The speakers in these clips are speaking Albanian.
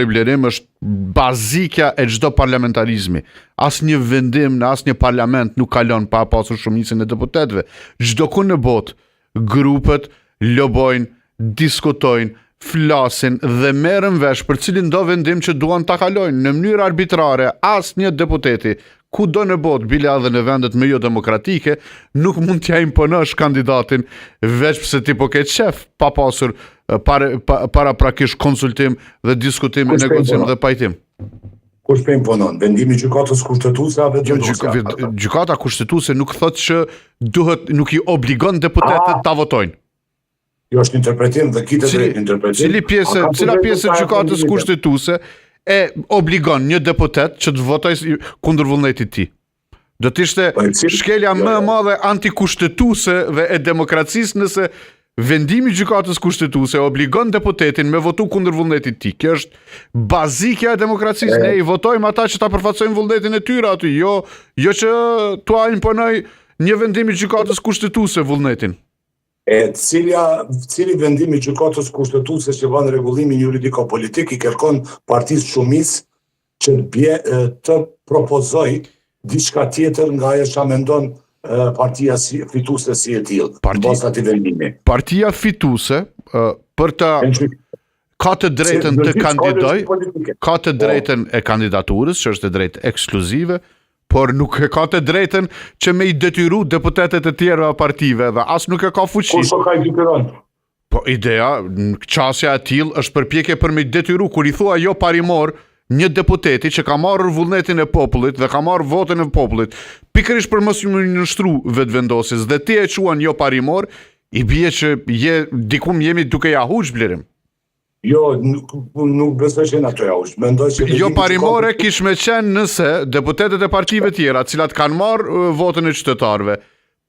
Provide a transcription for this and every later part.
Blerim është bazika e çdo parlamentarizmi. Asnjë vendim në asnjë parlament nuk kalon pa pasur shumicën e deputetëve. Çdo ku në botë grupet lobojnë, diskutojnë, flasin dhe merren vesh për cilin do vendim që duan ta kalojnë në mënyrë arbitrare. Asnjë deputeti kudo në botë, bile edhe në vendet më jo demokratike, nuk mund t'ja imponosh kandidatin veç pse ti po ke shef, pa pasur para prakish konsultim dhe diskutim, negocim dhe pajtim. Kush po imponon? Vendimi i gjykatës kushtetuese apo vendosja? Gjykata kushtetuese nuk thotë që duhet, nuk i obligon deputetët ta votojnë. Jo, është interpretim dhe kitë drejt interpretim. Cila pjesë e gjykatës kushtetuese e obligon një deputet që të votojë kundër vullnetit ti? Do të ishte shkelja më e madhe antikushtetuese dhe e demokracisë nëse vendimi i gjykatës kushtetuese obligon deputetin me votu kundër vullnetit ti. Kjo është bazika e demokracisë. Ne i votojmë ata që ta përfaqësojnë vullnetin e tyre aty, jo që tua imponoj një vendim i gjykatës kushtetuese vullnetin. Cili vendim i gjykatës kushtetuese që bën rregullimin juridiko-politik i kërkon partisë shumicë që të propozoj diçka tjetër nga ajo që mendon partia fituese si e tillë. Posa ti vendimi. Partia fituese për të ka të drejtën të kandidojë, ka të drejtën e kandidaturës, që është e drejtë ekskluzive, por nuk e ka të drejtën që me i detyru deputetet e tjera partive dhe as nuk e ka fuqi. Kush ka i detyron? Po ideja, qasja e tillë është përpjekje për me i detyru, kur i thua jo parimor një deputeti që ka marrë vullnetin e popullit dhe ka marrë votën e popullit, pikërisht për mos ju nështru vetëvendosjes dhe ti e quan jo parimor, i bie që dikum jemi duke ja huq Blerim. Jo, nuk besoj që në ato ja huq. Jo parimore kish me qenë nëse deputetet e partive tjera, cilat kanë marrë votën e qytetarëve,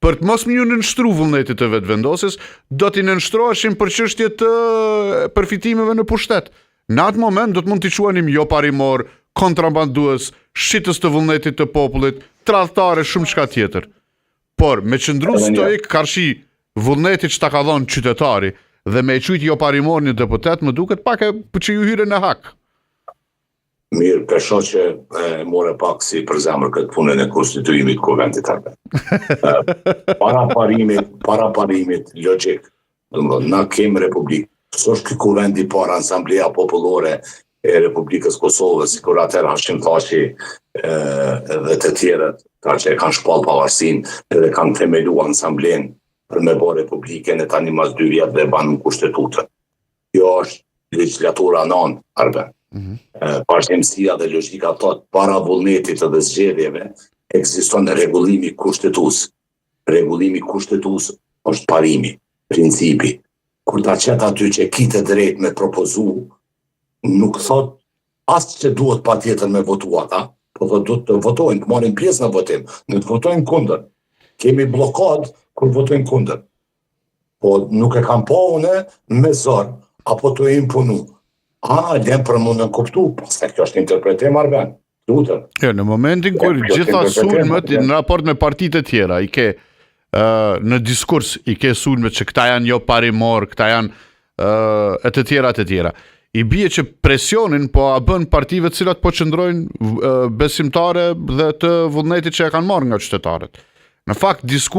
për të mos më ju nënështru vullnetit të vetëvendosjes, do t'i nënështroheshin për çështje të përfitimeve në pushtet. Në atë moment do të mund t'i quanim jo parimor, kontrabandues, shitës të vullnetit të popullit, tradhtare, shumë çka tjetër. Por me qëndru stoik karshi vullnetit që ta ka dhënë qytetari dhe me e qujt jo parimor një deputet, më duket pak që ju hyre në hak. Mirë, pesho që more pak si për zemër këtë punën e konstituimit kuvendit atë. Para parimit logjik, na kemë republikë. Së është këtë kuvendi para Asambleja Popullore e Republikës Kosovës, si kur atër Hashim Thaçi dhe të tjerët, ta që e kanë shpall pavarësinë dhe kanë themelu Asamblen për me bërë Republikën e tani mas 2 vjetë dhe banë në kushtetutën. Jo është legislatura non, Arben. Pashemësia dhe logjika thotë para vullnetit dhe zgjedhjeve ekziston rregullimi kushtetues. Rregullimi kushtetues është parimi, principi. Kur ta qet aty që kitë drejt me propozu, nuk thot as që duhet patjetër me votu ata, po duhet të votojnë, të marrin pjesë në votim, në të votojnë kundër. Kemi blokad kur votojnë kundër. Po nuk e kam pa une me zor, apo të imponu. Lem për mund në kuptu, pastaj kjo është interpretim Arben. Lutëm. Në momentin kur gjitha sulmet në raport me partitë e tjera, i ke në diskurs i ke sulmet që këta janë jo parimor, këta janë e të tjera. I bie që presionin po a bën partive cilat po qëndrojnë besimtare dhe të vullnetit që e kanë marrë nga qytetarët. Në fakt, diskurs